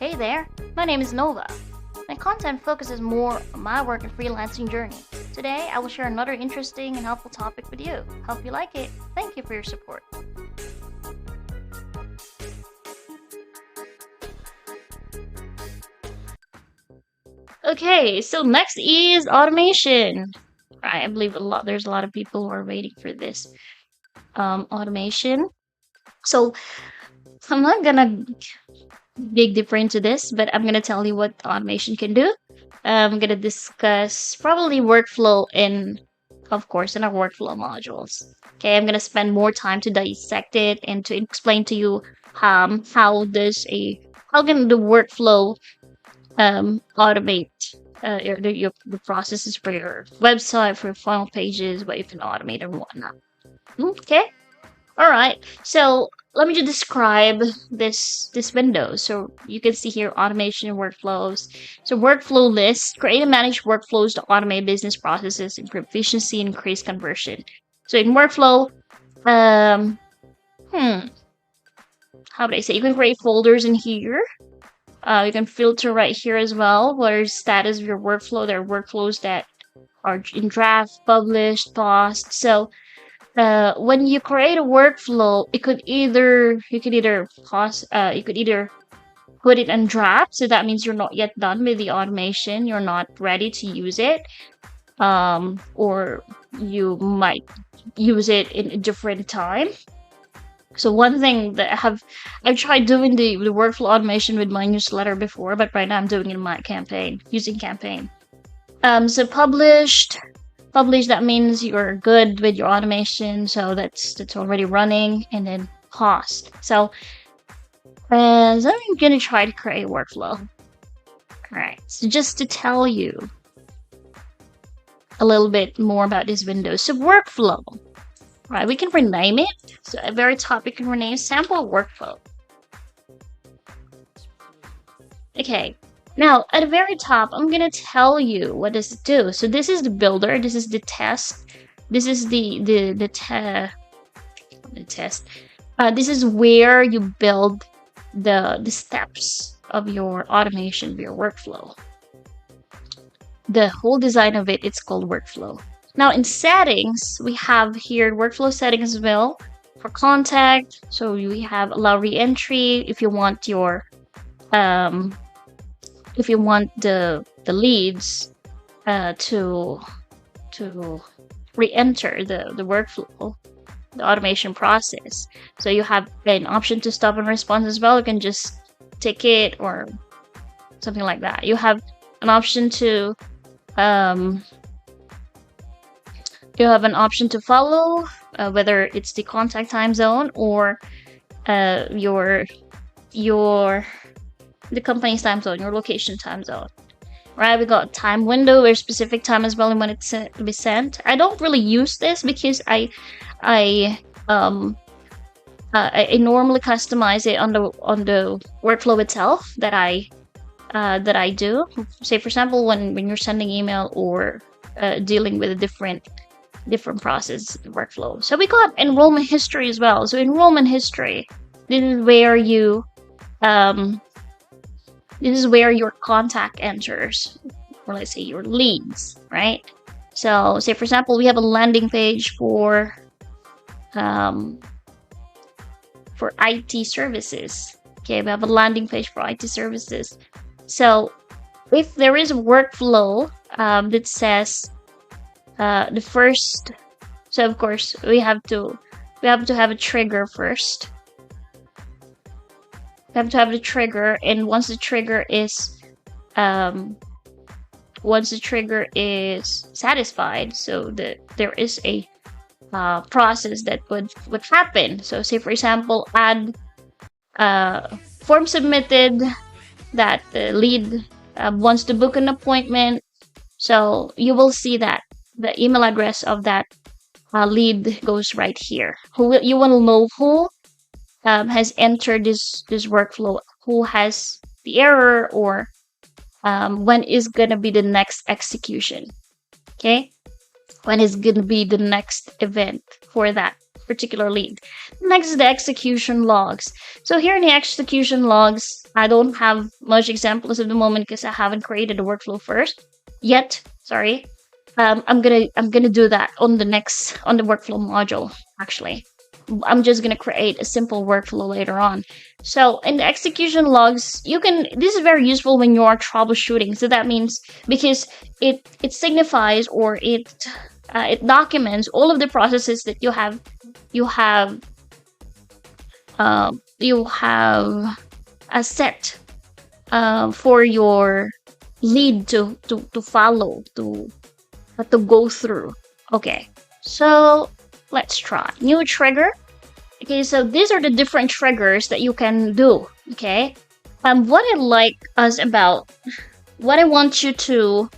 Hey there, my name is Nova. My content focuses more on my work and freelancing journey. Today, I will share another interesting and helpful topic with you. Hope you like it. Thank you for your support. Okay, so next is automation. I believe there's a lot of people who are waiting for this automation. So I'm not gonna dig deeper into this, but I'm gonna tell you what automation can do. I'm gonna discuss probably workflow of course, in our workflow modules. Okay, I'm gonna spend more time to dissect it and to explain to you how can the workflow automate the processes for your website, for your funnel pages, what you can automate and whatnot. Okay. All right, so let me just describe this window. So you can see here automation and workflows. So workflow list, create and manage workflows to automate business processes, improve efficiency, and increase conversion. So in workflow, how would I say? You can create folders in here. You can filter right here as well. What is status of your workflow? There are workflows that are in draft, published, paused. So when you create a workflow, you could either pause, you could either put it in draft, so that means you're not yet done with the automation, you're not ready to use it, or you might use it in a different time. So one thing that I've tried doing the workflow automation with my newsletter before, but right now I'm doing it in my campaign, using campaign. So published, that means you're good with your automation, so that's already running. And then paused. So I'm gonna try to create a workflow. Alright, so just to tell you a little bit more about this window. So workflow. Right, we can rename it. So at the very top, we can rename sample workflow. Okay, now at the very top, I'm gonna tell you what does it do. So this is the builder. This is the test. This is the test. This is where you build the steps of your automation, of your workflow. The whole design of it's called workflow. Now in settings, we have here workflow settings as well for contact. So we have allow re-entry if you want your if you want the leads to re-enter the workflow, the automation process. So you have an option to stop and response as well. You can just tick it or something like that. You have an option to follow whether it's the contact time zone or the company's time zone, your location time zone. Right, we got time window or specific time as well, and when it's to be sent. I don't really use this because I normally customize it on the workflow itself that I do. Say for example, when you're sending email or dealing with a different process workflow. So we got enrollment history as well. So enrollment history, this is where your contact enters, or let's say your leads, right? So say for example, we have a landing page for IT services. Okay, we have a landing page for IT services. So if there is a workflow that says the first, so of course we have to have a trigger first. We have to have the trigger, and once the trigger is satisfied, so that there is a process that would happen. So say for example, add form submitted that the lead wants to book an appointment. So you will see that the email address of that lead goes right here. You want to know who has entered this workflow, who has the error, or when is gonna be the next execution. Okay, when is gonna be the next event for that particular lead. Next is the execution logs. So here in the execution logs, I don't have much examples at the moment because I haven't created a workflow first yet. Sorry. I'm gonna do that on the workflow module. Actually, I'm just gonna create a simple workflow later on. So in the execution logs, this is very useful when you are troubleshooting. So that means because it signifies, or it documents all of the processes that you have a set for your lead to follow, to go through. Okay, so let's try new trigger. Okay, so these are the different triggers that you can do. Okay, what I like us about, what I want you to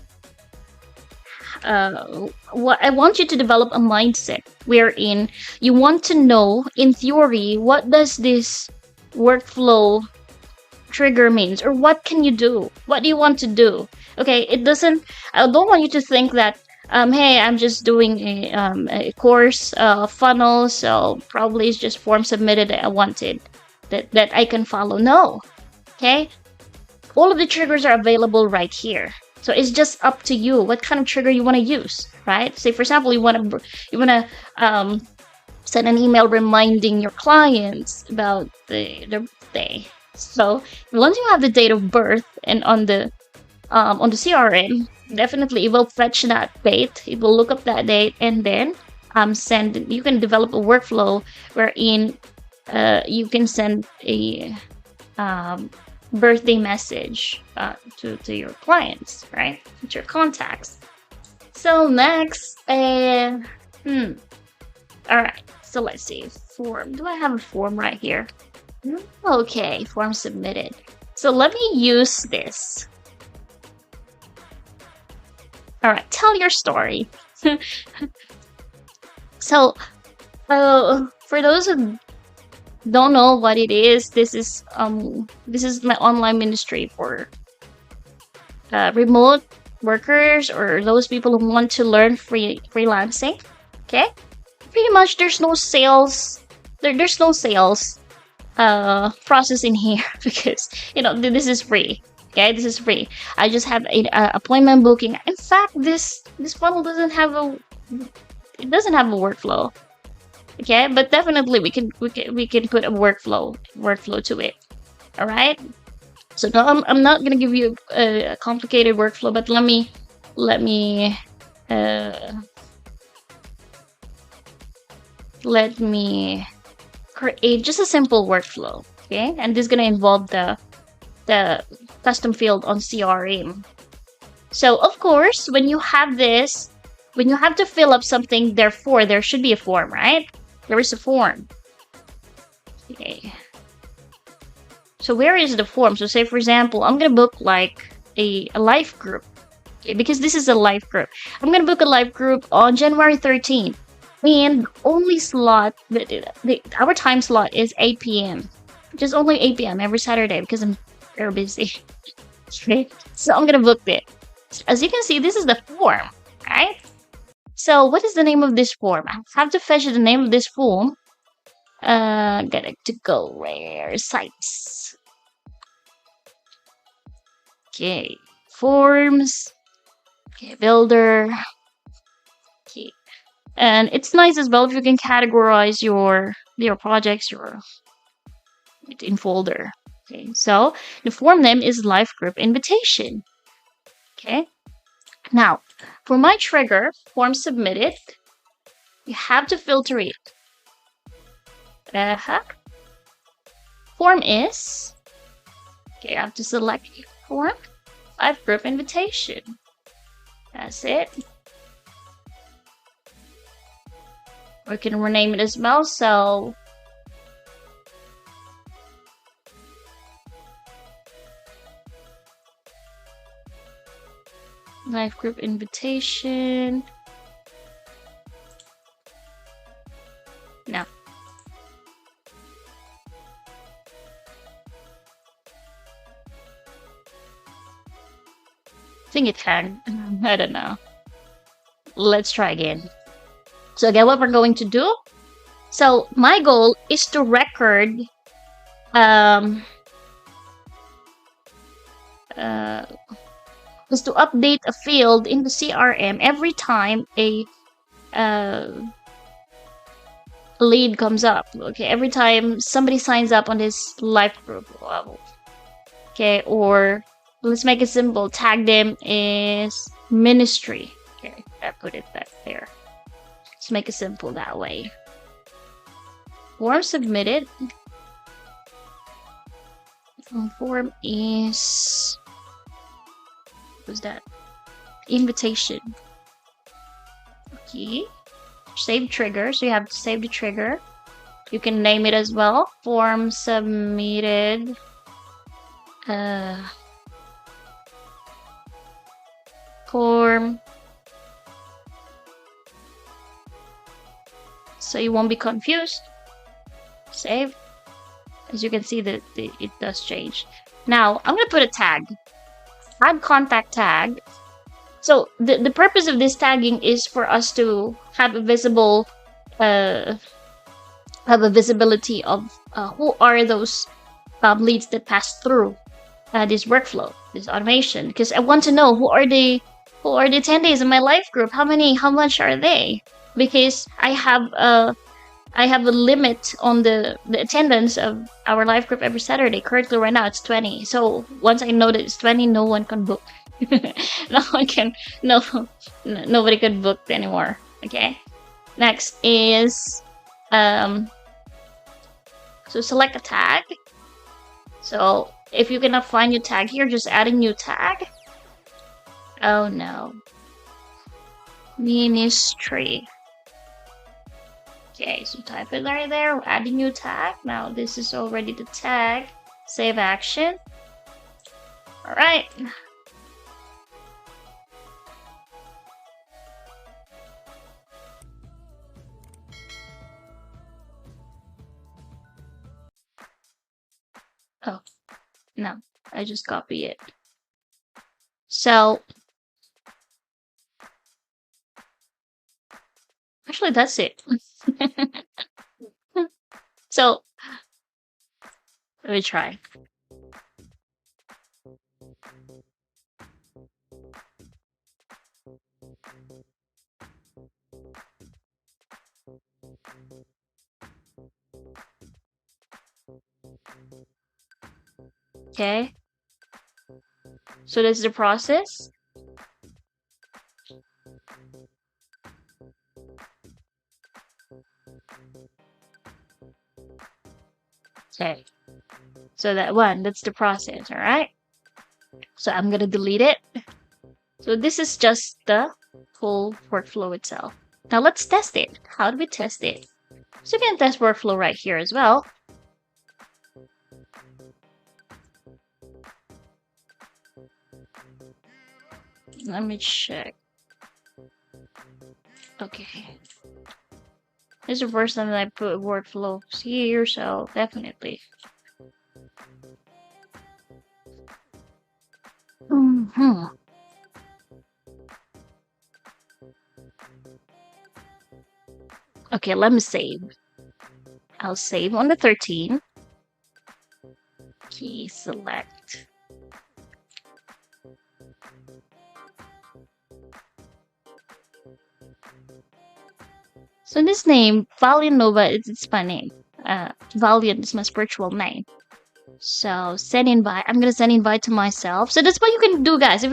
develop a mindset wherein you want to know, in theory, what does this workflow trigger means, or what can you do? What do you want to do? Okay, I don't want you to think that hey, I'm just doing a course funnel, so probably it's just form submitted that I wanted that I can follow. No. Okay, all of the triggers are available right here. So it's just up to you what kind of trigger you want to use, right? Say, for example, you want to send an email reminding your clients about their birthday. So once you have the date of birth and on the CRM, definitely it will fetch that date. It will look up that date, and then you can develop a workflow wherein you can send a birthday message to your clients, right? To your contacts. So next, all right. So let's see, form. Do I have a form right here? Okay, form submitted. So let me use this. All right, tell your story. So, for those who don't know what it is, this is my online ministry for remote workers, or those people who want to learn freelancing. Okay, pretty much there's no sales. There's no sales process in here because this is free. Okay, this is free. I just have a appointment booking. In fact, this funnel doesn't have a workflow. Okay, but definitely we can put a workflow to it. All right. So no, I'm not gonna give you a complicated workflow, but let me create just a simple workflow. Okay, and this is gonna involve the custom field on CRM. So of course, when you have to fill up something, therefore there should be a form, right? There is a form. Okay. So where is the form? So say, for example, I'm gonna book like a live group. Okay, because this is a live group. I'm gonna book a live group on January 13th. And only slot, our time slot is 8 p.m. Just only 8 p.m. every Saturday because I'm very busy. Okay, so I'm gonna book it. As you can see, this is the form, right? So what is the name of this form? I have to fetch the name of this form. Get it to go rare sites. Okay, forms. Okay, builder. Okay, and it's nice as well if you can categorize your projects in folder. Okay, so the form name is live group invitation. Okay, now for my trigger form submitted, you have to filter it. Form is, okay, I have to select form, live group invitation. That's it. We can rename it as well. So live group invitation. No. I think it can. I don't know. Let's try again. So again, what we're going to do, So my goal is to record is to update a field in the CRM every time a lead comes up. Okay, every time somebody signs up on this live group. Okay, or let's make it simple. Tag them as ministry. Okay, I put it back there. Let's make it simple that way. Form submitted. Form is, what's that? Invitation. Okay. Save trigger. So you have to save the trigger. You can name it as well. Form submitted. Form. So you won't be confused. Save. As you can see, that it does change. Now I'm gonna put a tag. Add contact tag. So the purpose of this tagging is for us to have a visible, have a visibility of who are those leads that pass through this workflow, this automation. Because I want to know who are the attendees in my live group. How much are they? Because I have a limit on the attendance of our live group every Saturday. Currently, right now, it's 20. So once I know that it's 20, no one can book. Nobody could book anymore. Okay. Next is so select a tag. So if you cannot find your tag here, just add a new tag. Oh no. Ministry. Okay, so type it right there, add a new tag. Now this is already the tag. Save action. Alright. Oh, no, I just copy it. So, actually that's it. So, let me try. Okay. So that's the process. Okay. So that's the process, alright? So I'm gonna delete it. So this is just the full workflow itself. Now let's test it. How do we test it? So you can test workflow right here as well. Let me check. Okay. This is the first time that I put workflows here, so definitely. Okay, let me save. I'll save on the 13. Key select. So this name, Valiant Nova, it's my name. Valiant is my spiritual name. So send invite. I'm gonna send invite to myself. So that's what you can do, guys. If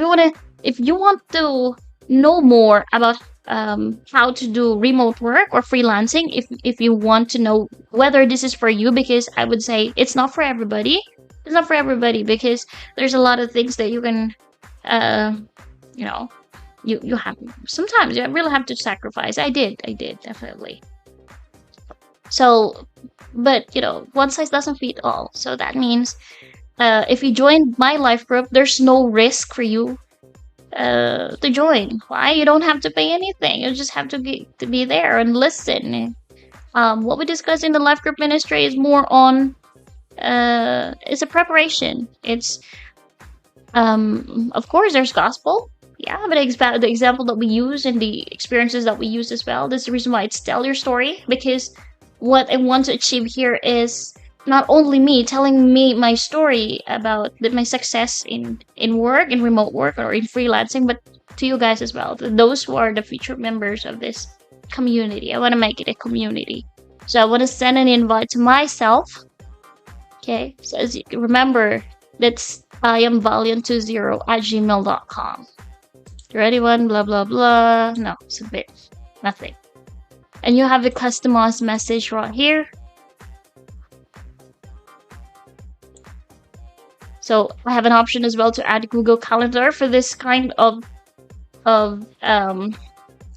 you want to know more about how to do remote work or freelancing, if you want to know whether this is for you, because I would say it's not for everybody. It's not for everybody because there's a lot of things that you can, you know, you have. Sometimes you really have to sacrifice. I did definitely. So, but one size doesn't fit all. So that means if you join my life group, there's no risk for you to join. Why? You don't have to pay anything. You just have to be there and listen. What we discuss in the life group ministry is more on it's a preparation. It's of course there's gospel. Yeah, but the example that we use and the experiences that we use as well. That's the reason why it's tell your story, because what I want to achieve here is not only me telling me my story about my success in work, in remote work, or in freelancing, but to you guys as well, those who are the future members of this community. I want to make it a community. So I want to send an invite to myself. Okay, so as you remember, that's iamvaliant20@gmail.com. Ready one, blah blah blah. No, submit. Nothing. And you have the customized message right here. So I have an option as well to add Google Calendar for this kind of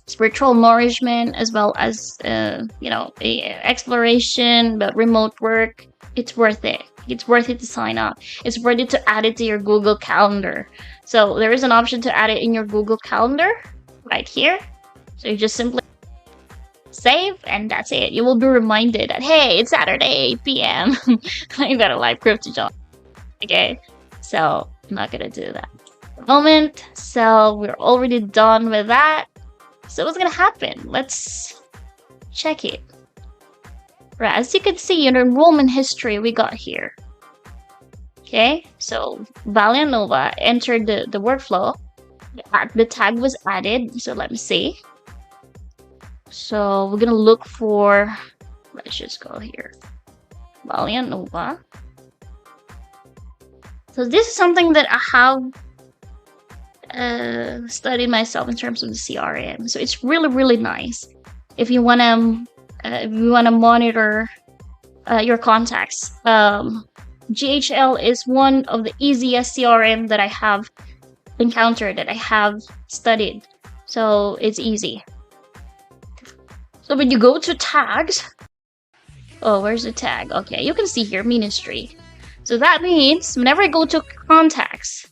spiritual nourishment, as well as exploration, but remote work. It's worth it. It's worth it to sign up. It's worth it to add it to your Google Calendar. So there is an option to add it in your Google Calendar right here. So you just simply save, and that's it. You will be reminded that, hey, it's Saturday, 8 p.m. You got a live crypto job. Okay, so I'm not gonna do that at the moment. So we're already done with that. So what's gonna happen? Let's check it. Right, as you can see in the enrollment history we got here. Okay, so Valiant Nova entered the workflow. The tag was added. So let me see. So we're gonna look for, let's just go here, Valiant Nova. So this is something that I have studied myself in terms of the CRM. So it's really nice if you wanna monitor your contacts. GHL is one of the easiest CRM that I have encountered, that I have studied. So it's easy. So when you go to tags, oh, where's the tag? Okay, you can see here, ministry. So that means whenever I go to contacts,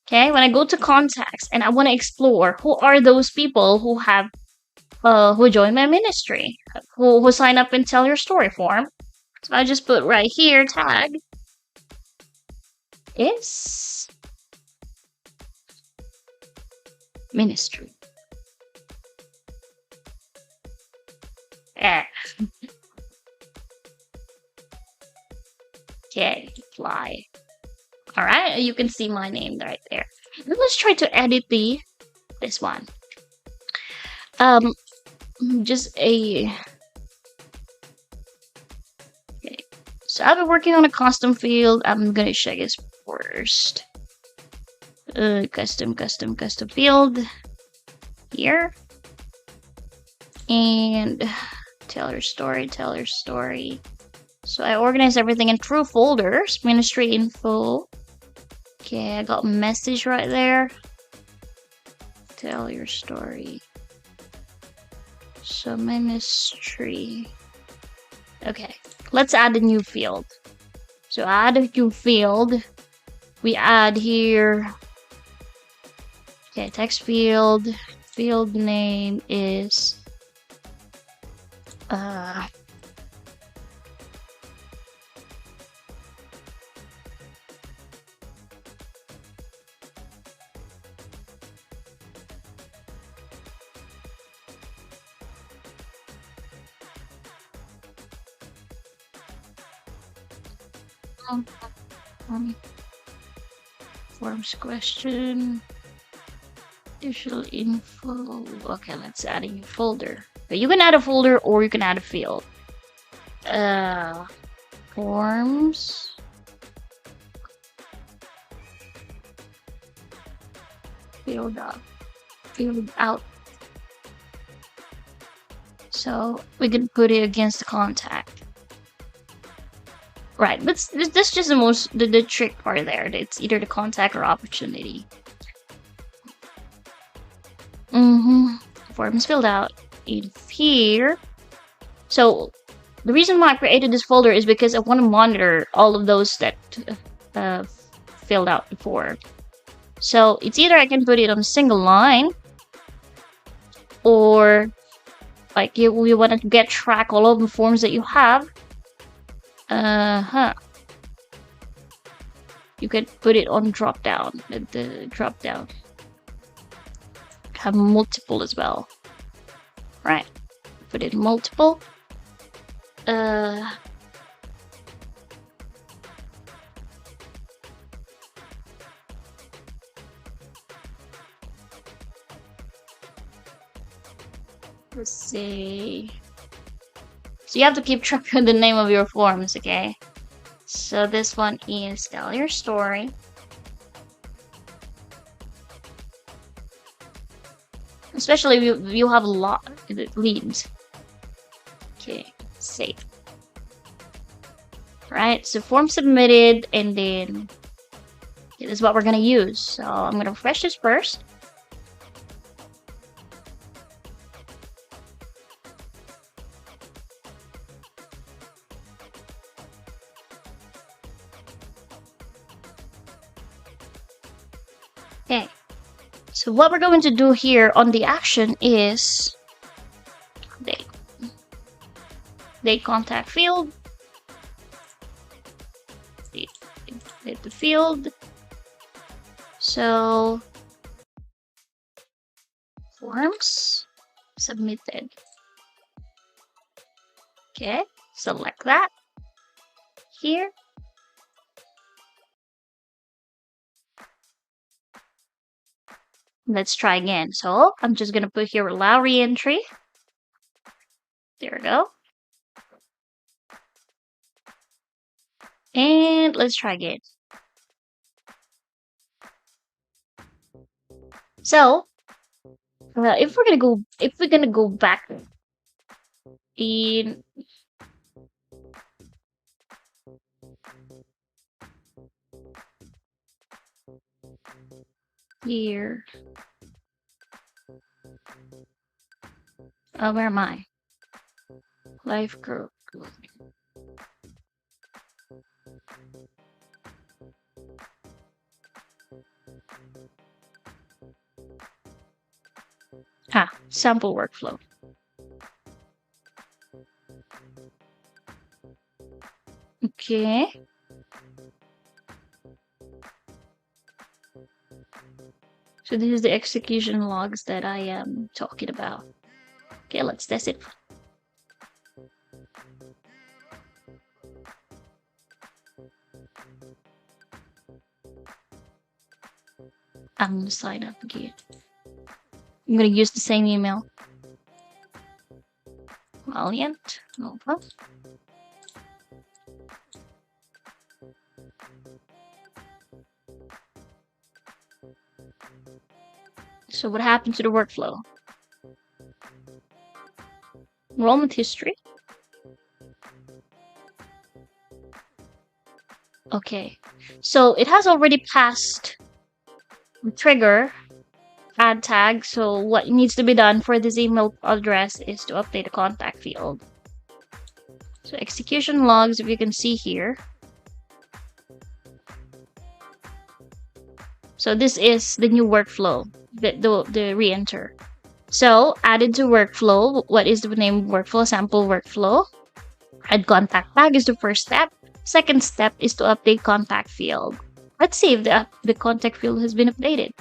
okay, when I go to contacts and I want to explore who are those people who have who join my ministry, who sign up and tell your story form. So I just put right here, tag is ministry. Okay, apply. All right, you can see my name right there. Now let's try to edit this one. Just a. Okay, so I've been working on a custom field. I'm gonna check this first. Custom field here, and tell your story. So I organize everything in true folders. Ministry info. Okay, I got a message right there. Tell your story. So ministry. Okay, let's add a new field. So add a new field. We add here. Okay, text field. Field name is forms question, digital info. Okay, let's add a new folder. But you can add a folder or you can add a field. Forms. Field out. So we can put it against the contact. Right, but that's just the trick part there. It's either the contact or opportunity. Forms filled out in here. So the reason why I created this folder is because I want to monitor all of those that filled out before. So it's either I can put it on a single line, or like you want to get track all of the forms that you have. You could put it on drop down. The drop down have multiple as well. Right. Put it multiple. let's see. So you have to keep track of the name of your forms, okay? So this one is tell your story. Especially if you have a lot of leads. Okay, save. Right, so form submitted, and then this is what we're gonna use. So I'm gonna refresh this first. Okay, so what we're going to do here on the action is date contact field. Hit the field. So forms submitted. Okay, select that here. Let's try again. So I'm just gonna put here allow re-entry. There we go. And let's try again. So if we're gonna go back in here, where am I? Life group. Sample workflow. Okay. So this is the execution logs that I am talking about. Okay, let's test it. I'm gonna sign up again. I'm gonna use the same email. Valiant Nova. So what happened to the workflow? Enrollment history. Okay, so it has already passed the trigger add tag. So what needs to be done for this email address is to update the contact field. So execution logs, if you can see here. So this is the new workflow, the re-enter. So added to workflow, what is the name of workflow? Sample workflow. Add contact tag is the first step. Second step is to update contact field. Let's see if the contact field has been updated.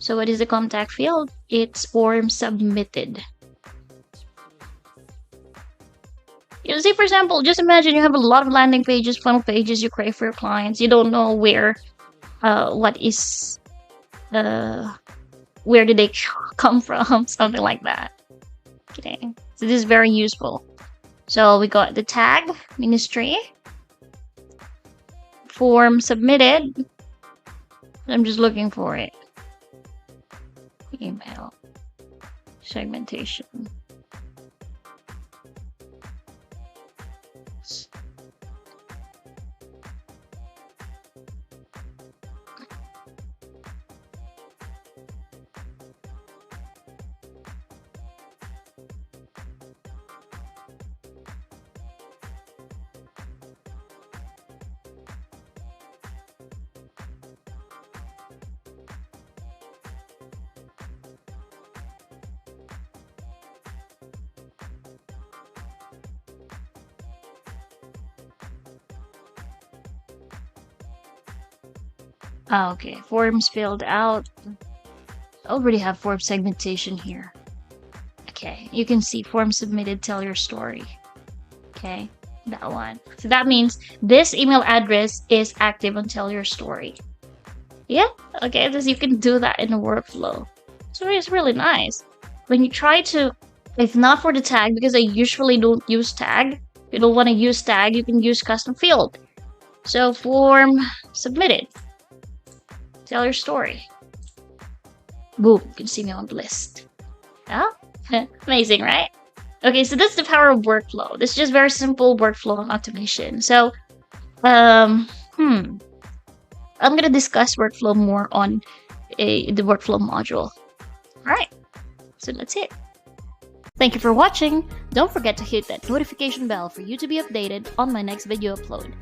So what is the contact field? It's form submitted. You see, for example, just imagine you have a lot of landing pages, funnel pages you create for your clients. You don't know where, where did they come from? Something like that. Okay, so this is very useful. So we got the tag, ministry, form submitted. I'm just looking for it. Email, segmentation. Okay, forms filled out. I already have form segmentation here. Okay, you can see form submitted, tell your story. Okay, that one. So that means this email address is active until your story. Yeah, okay, because you can do that in a workflow. So it's really nice. When you try to, if not for the tag, because I usually don't use tag, if you don't want to use tag, you can use custom field. So form submitted. Tell your story. Boom, you can see me on the list. Yeah, amazing, right? Okay, so that's the power of workflow. This is just very simple workflow and automation. So, I'm gonna discuss workflow more on the workflow module. All right, so that's it. Thank you for watching. Don't forget to hit that notification bell for you to be updated on my next video upload.